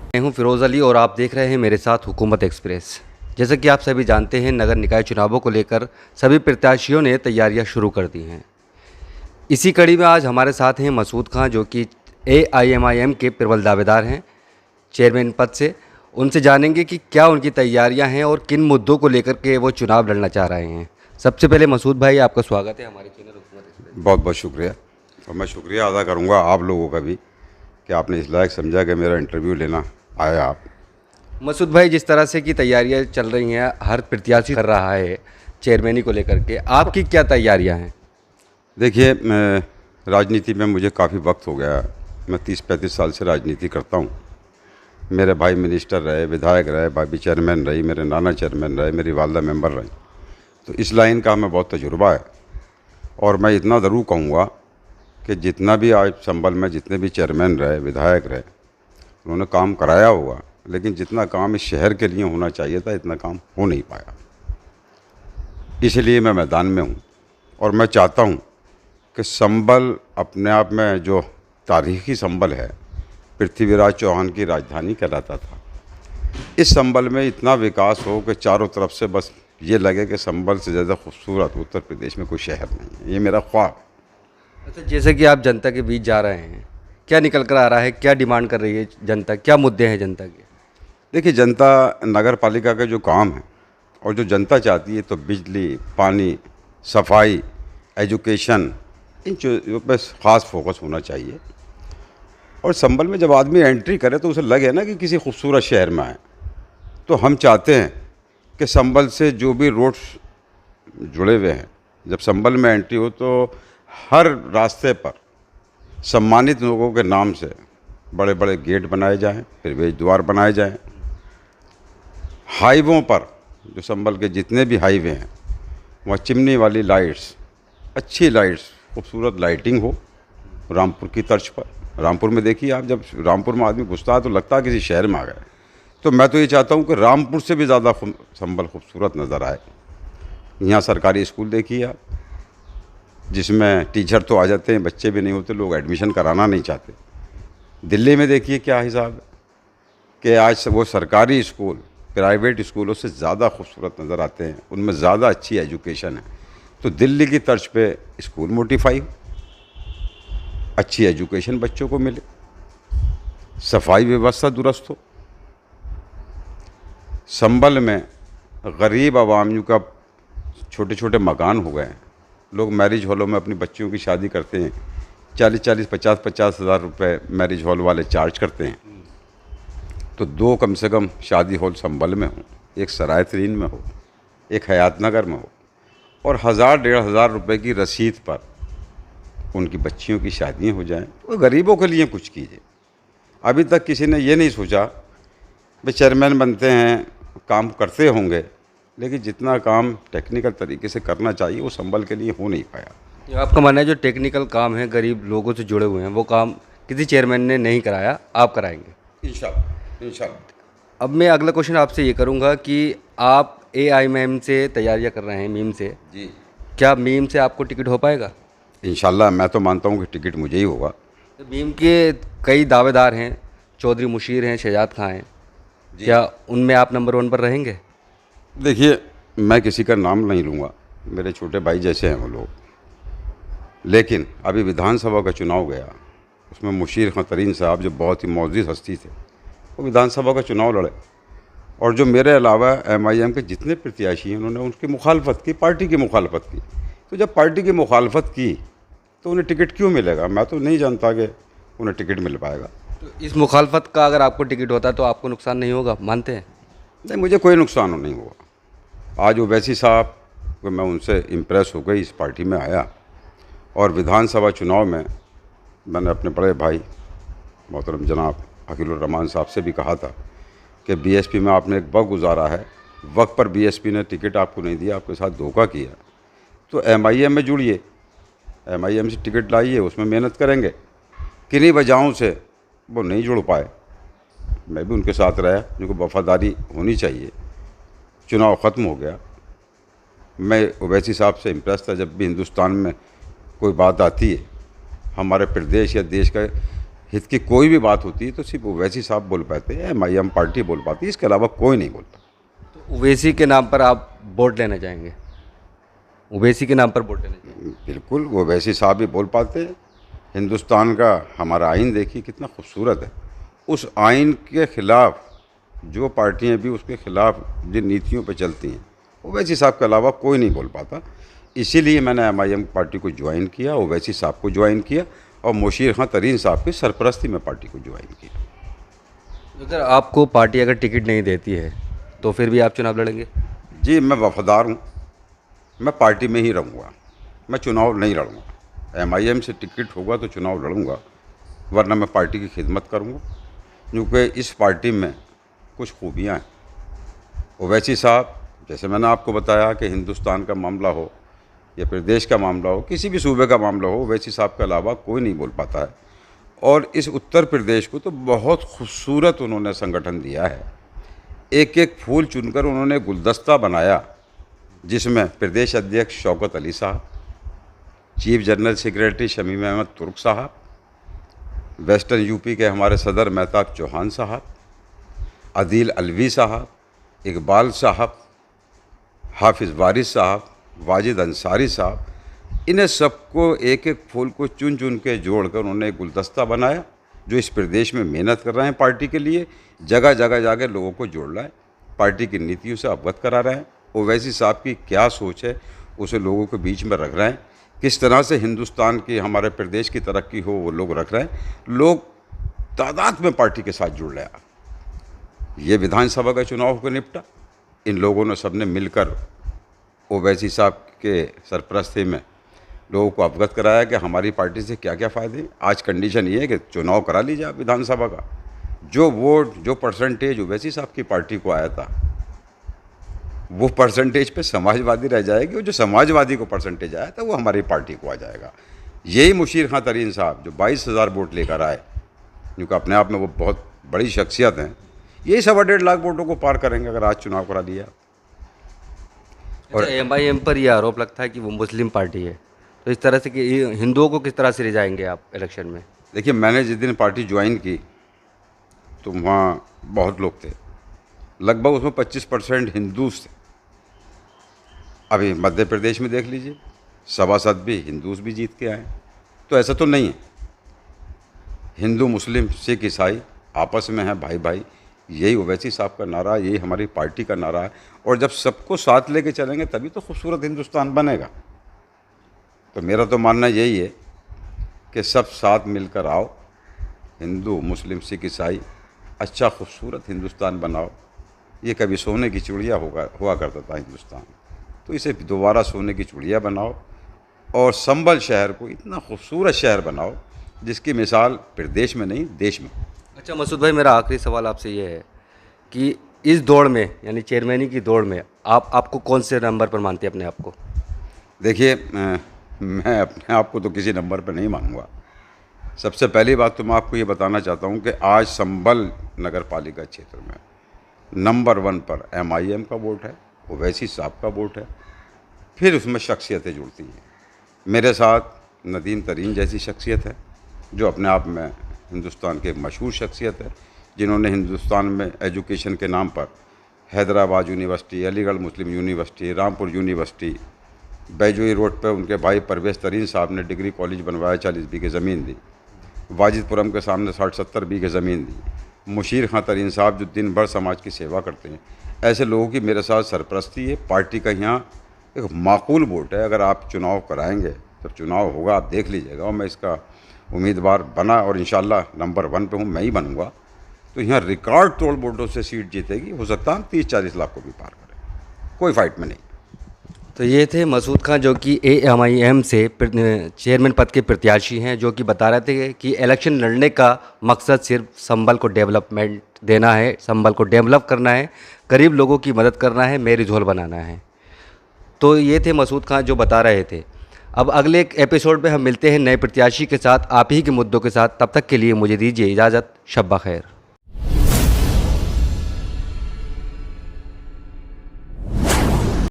मैं हूं फिरोज़ अली और आप देख रहे हैं मेरे साथ हुकूमत एक्सप्रेस। जैसे कि आप सभी जानते हैं, नगर निकाय चुनावों को लेकर सभी प्रत्याशियों ने तैयारियां शुरू कर दी हैं। इसी कड़ी में आज हमारे साथ हैं मसूद खां, जो कि AIMIM के प्रबल दावेदार हैं चेयरमैन पद से। उनसे जानेंगे कि क्या उनकी तैयारियां हैं और किन मुद्दों को लेकर के वो चुनाव लड़ना चाह रहे हैं। सबसे पहले मसूद भाई, आपका स्वागत है हमारे चैनल हुकूमत एक्सप्रेस। बहुत बहुत शुक्रिया। और मैं शुक्रिया अदा करूंगा आप लोगों का भी कि आपने इस लायक समझा कि मेरा इंटरव्यू लेना आया आप। मसूद भाई, जिस तरह से कि तैयारियां चल रही हैं, हर प्रत्याशी कर रहा है चेयरमैनी को लेकर के, आपकी क्या तैयारियां हैं? देखिए, मैं राजनीति में मुझे काफ़ी वक्त हो गया। मैं 30-35 साल से राजनीति करता हूँ। मेरे भाई मिनिस्टर रहे, विधायक रहे, भाभी चेयरमैन रही, मेरे नाना चेयरमैन रहे, मेरी वालदा मेंबर रही। तो इस लाइन का हमें बहुत तजुर्बा है। और मैं इतना ज़रूर कहूँगा कि जितना भी आज संभल में जितने भी चेयरमैन रहे, विधायक रहे, उन्होंने काम कराया होगा, लेकिन जितना काम इस शहर के लिए होना चाहिए था इतना काम हो नहीं पाया। इसलिए मैं मैदान में हूँ और मैं चाहता हूँ कि संभल अपने आप में जो तारीख़ी संभल है, पृथ्वीराज चौहान की राजधानी कहलाता था, इस संभल में इतना विकास हो कि चारों तरफ से बस ये लगे कि संभल से ज़्यादा खूबसूरत उत्तर प्रदेश में कोई शहर नहीं है। ये मेरा ख्वाब। अच्छा, जैसे कि आप जनता के बीच जा रहे हैं, क्या निकल कर आ रहा है, क्या डिमांड कर रही है जनता, क्या मुद्दे हैं जनता के? देखिए, जनता नगर पालिका का जो काम है और जो जनता चाहती है, तो बिजली, पानी, सफाई, एजुकेशन, इन चीज़ों पर ख़ास फोकस होना चाहिए। और संभल में जब आदमी एंट्री करे तो उसे लगे ना कि किसी खूबसूरत शहर में आए। तो हम चाहते हैं कि संभल से जो भी रोड्स जुड़े हुए हैं, जब संभल में एंट्री हो तो हर रास्ते पर सम्मानित लोगों के नाम से बड़े बड़े गेट बनाए जाएं, प्रवेश द्वार बनाए जाएं। हाईवों पर, जो संभल के जितने भी हाईवे हैं, वहाँ चिमनी वाली लाइट्स, अच्छी लाइट्स, खूबसूरत लाइटिंग हो। रामपुर की तर्ज पर, रामपुर में देखिए आप, जब रामपुर में आदमी घुसता है तो लगता है किसी शहर में आ गए। तो मैं तो ये चाहता हूँ कि रामपुर से भी ज़्यादा संभल खूबसूरत नज़र आए। यहाँ सरकारी स्कूल देखिए आप, जिसमें टीचर तो आ जाते हैं, बच्चे भी नहीं होते, लोग एडमिशन कराना नहीं चाहते। दिल्ली में देखिए क्या हिसाब है कि आज वो सरकारी स्कूल प्राइवेट स्कूलों से ज़्यादा खूबसूरत नज़र आते हैं, उनमें ज़्यादा अच्छी एजुकेशन है। तो दिल्ली की तर्ज पे स्कूल मोटिफाई हो, अच्छी एजुकेशन बच्चों को मिले, सफाई व्यवस्था दुरुस्त हो। संभल में गरीब आवाम का छोटे छोटे मकान हो गए हैं। लोग मैरिज हॉलों में अपनी बच्चियों की शादी करते हैं, 40-40, 50-50 हज़ार रुपये मैरिज हॉल वाले चार्ज करते हैं। तो दो कम से कम शादी हॉल संभल में हो, एक सराय तरीन में हो, एक हयात नगर में हो, और 1000-1500 रुपये की रसीद पर उनकी बच्चियों की शादियाँ हो जाएं। तो गरीबों के लिए कुछ कीजिए। अभी तक किसी ने ये नहीं सोचा, भाई चेयरमैन बनते हैं, काम करते होंगे, लेकिन जितना काम टेक्निकल तरीके से करना चाहिए वो संभल के लिए हो नहीं पाया। ये आपका मानना है जो टेक्निकल काम है, गरीब लोगों से जुड़े हुए हैं, वो काम किसी चेयरमैन ने नहीं कराया, आप कराएंगे इंशाल्लाह, इंशाल्लाह। अब मैं अगला क्वेश्चन आपसे ये करूँगा कि आप AIMIM से तैयारियाँ कर रहे हैं, मीम से, जी, क्या मीम से आपको टिकट हो पाएगा? इंशाल्लाह। मैं तो मानता हूँ कि टिकट मुझे ही होगा। तो मीम के कई दावेदार हैं, चौधरी मुशीर हैं, शहजाद खां हैं, क्या उनमें आप नंबर 1 पर रहेंगे? देखिए, मैं किसी का नाम नहीं लूँगा, मेरे छोटे भाई जैसे हैं वो लोग। लेकिन अभी विधानसभा का चुनाव गया, उसमें मुशीर खां तरीन साहब, जो बहुत ही मौजूद हस्ती थे, वो विधानसभा का चुनाव लड़े। और जो मेरे अलावा MIM के जितने प्रत्याशी हैं, उन्होंने उनकी मुखालफत की, पार्टी की मुखालफत की। तो जब पार्टी की मुखालफत की तो उन्हें टिकट क्यों मिलेगा? मैं तो नहीं जानता कि उन्हें टिकट मिल पाएगा। तो इस मुखालफत का अगर आपको टिकट होता तो आपको नुकसान नहीं होगा, मानते हैं? नहीं, मुझे कोई नुकसान नहीं हुआ। आज ओवैसी साहब को मैं उनसे इम्प्रेस हो गई, इस पार्टी में आया। और विधानसभा चुनाव में मैंने अपने बड़े भाई मोहतरम जनाब अकीलुर रहमान साहब से भी कहा था कि BSP में आपने एक वक्त गुजारा है, वक्त पर BSP ने टिकट आपको नहीं दिया, आपके साथ धोखा किया। तो MIM में जुड़िए, MIM से टिकट लाइए, उसमें मेहनत करेंगे। किन्हीं वजहों से वो नहीं जुड़ पाए, मैं भी उनके साथ रहा, जिनको वफादारी होनी चाहिए। चुनाव ख़त्म हो गया। मैं ओवैसी साहब से इम्प्रेस था। जब भी हिंदुस्तान में कोई बात आती है, हमारे प्रदेश या देश का हित की कोई भी बात होती है तो सिर्फ ओवैसी साहब बोल पाते हैं, MIM पार्टी बोल पाती है, इसके अलावा कोई नहीं बोलता। तो ओवैसी के नाम पर आप वोट लेना चाहेंगे? ओवैसी के नाम पर वोट लेना चाहेंगे? बिल्कुल ओवैसी साहब भी बोल पाते हैं। हिंदुस्तान का हमारा आइन देखिए कितना खूबसूरत है। उस आइन के ख़िलाफ़ जो पार्टियां भी उसके ख़िलाफ़ जिन नीतियों पर चलती हैं, ओवैसी साहब के अलावा कोई नहीं बोल पाता। इसीलिए मैंने MIM पार्टी को ज्वाइन किया, ओवैसी साहब को ज्वाइन किया और मुशीर खां तरीन साहब की सरपरस्ती में पार्टी को ज्वाइन किया। अगर आपको पार्टी अगर टिकट नहीं देती है तो फिर भी आप चुनाव लड़ेंगे? जी, मैं वफादार हूँ, मैं पार्टी में ही रहूँगा, मैं चुनाव नहीं लड़ूँगा। MIM से टिकट होगा तो चुनाव लड़ूँगा, वरना मैं पार्टी की खिदमत करूँगा, क्योंकि इस पार्टी में कुछ खूबियाँ हैं। ओवैसी साहब, जैसे मैंने आपको बताया कि हिंदुस्तान का मामला हो या प्रदेश का मामला हो, किसी भी सूबे का मामला हो, ओवैसी साहब के अलावा कोई नहीं बोल पाता है। और इस उत्तर प्रदेश को तो बहुत खूबसूरत उन्होंने संगठन दिया है। एक एक फूल चुनकर उन्होंने गुलदस्ता बनाया, जिसमें प्रदेश अध्यक्ष Shaukat Ali sahab, chief general secretary Shamim Ahmed Turk sahab, western UP के हमारे सदर महताब चौहान साहब, अदील अलवी साहब, इकबाल साहब, हाफिज़ वारिस साहब, वाजिद अंसारी साहब, इन्हें सबको एक एक फूल को चुन चुन के जोड़कर उन्होंने एक गुलदस्ता बनाया, जो इस प्रदेश में मेहनत कर रहे हैं पार्टी के लिए, जगह जगह जाकर लोगों को जोड़ रहे हैं, पार्टी की नीतियों से अवगत करा रहे हैं। ओवैसी साहब की क्या सोच है उसे लोगों के बीच में रख रहे हैं, किस तरह से हिंदुस्तान की हमारे प्रदेश की तरक्की हो वो लोग रख रहे हैं। लोग तादाद में पार्टी के साथ जुड़ रहे हैं। ये विधानसभा का चुनाव होकर निपटा, इन लोगों ने सबने मिलकर ओवैसी साहब के सरपरस्ती में लोगों को अवगत कराया कि हमारी पार्टी से क्या क्या फ़ायदे हैं। आज कंडीशन ये है कि चुनाव करा लीजिए आप विधानसभा का, जो वोट जो परसेंटेज ओवैसी साहब की पार्टी को आया था, वो परसेंटेज पे समाजवादी रह जाएगी, और जो समाजवादी को परसेंटेज आया था वो हमारी पार्टी को आ जाएगा। यही मुशीर खां तरीन साहब जो 22,000 वोट लेकर आए, क्योंकि अपने आप में वो बहुत बड़ी शख्सियत हैं, यही 1.5 लाख वोटों को पार करेंगे अगर आज चुनाव करा लिया। और MIM पर यह आरोप लगता है कि वो मुस्लिम पार्टी है, तो इस तरह से कि हिंदुओं को किस तरह से रिझाएंगे आप इलेक्शन में? देखिए, मैंने जिस दिन पार्टी ज्वाइन की तो वहाँ बहुत लोग थे, लगभग उसमें 25% हिंदूज थे। अभी मध्य प्रदेश में देख लीजिए, सभासद भी हिंदूज भी जीत के आए। तो ऐसा तो नहीं है, हिंदू मुस्लिम सिख ईसाई आपस में हैं भाई भाई, यही ओवैसी साहब का नारा है, यही हमारी पार्टी का नारा है। और जब सबको साथ लेके चलेंगे तभी तो खूबसूरत हिंदुस्तान बनेगा। तो मेरा तो मानना यही है कि सब साथ मिलकर आओ, हिंदू मुस्लिम सिख ईसाई, अच्छा खूबसूरत हिंदुस्तान बनाओ। ये कभी सोने की चिड़िया हुआ करता था हिंदुस्तान, तो इसे दोबारा सोने की चिड़िया बनाओ और संभल शहर को इतना खूबसूरत शहर बनाओ जिसकी मिसाल प्रदेश में नहीं देश में। अच्छा मसूद भाई, मेरा आखिरी सवाल आपसे ये है कि इस दौड़ में, यानी चेयरमैनी की दौड़ में, आपको कौन से नंबर पर मानते हैं अपने आप को? देखिए, मैं अपने आप को तो किसी नंबर पर नहीं मानूंगा। सबसे पहली बात तो मैं आपको ये बताना चाहता हूँ कि आज संभल नगर पालिका क्षेत्र में नंबर 1 पर MIM का वोट है, ओवैसी साहब का वोट है, फिर उसमें शख्सियतें जुड़ती हैं। मेरे साथ नदीम तरीन जैसी शख्सियत है, जो अपने आप में हिंदुस्तान की एक मशहूर शख्सियत है, जिन्होंने हिंदुस्तान में एजुकेशन के नाम पर हैदराबाद यूनिवर्सिटी, अलीगढ़ मुस्लिम university, Rampur university, Baijoi road पर उनके भाई परवेज़ तरीन साहब ने डिग्री कॉलेज बनवाया, 40 बीघे ज़मीन दी। वाजिदपुरम के सामने 60-70 बीघे ज़मीन दी। मुशीर खां तरीन साहब जो दिन भर समाज की सेवा करते हैं, ऐसे लोगों की मेरे साथ सरपरस्ती है। पार्टी का यहाँ एक माकूल वोट है। अगर आप चुनाव कराएंगे तो चुनाव होगा, आप देख लीजिएगा, और मैं इसका उम्मीदवार बना और इंशाल्लाह नंबर 1 पे हूँ, मैं ही बनूँगा। तो यहाँ रिकॉर्ड तोड़ वोटों से सीट जीतेगी, हो सकता है हम 30-40 लाख को भी पार करें, कोई फाइट में नहीं। तो ये थे मसूद खां, जो कि MIM से चेयरमैन पद के प्रत्याशी हैं, जो कि बता रहे थे कि इलेक्शन लड़ने का मकसद सिर्फ संभल को डेवलपमेंट देना है, संभल को डेवलप करना है, गरीब लोगों की मदद करना है, मेरी झोल बनाना है। तो ये थे मसूद खां जो बता रहे थे। अब अगले एक एपिसोड में हम मिलते हैं नए प्रत्याशी के साथ, आप ही के मुद्दों के साथ। तब तक के लिए मुझे दीजिए इजाज़त। शब्बा खैर।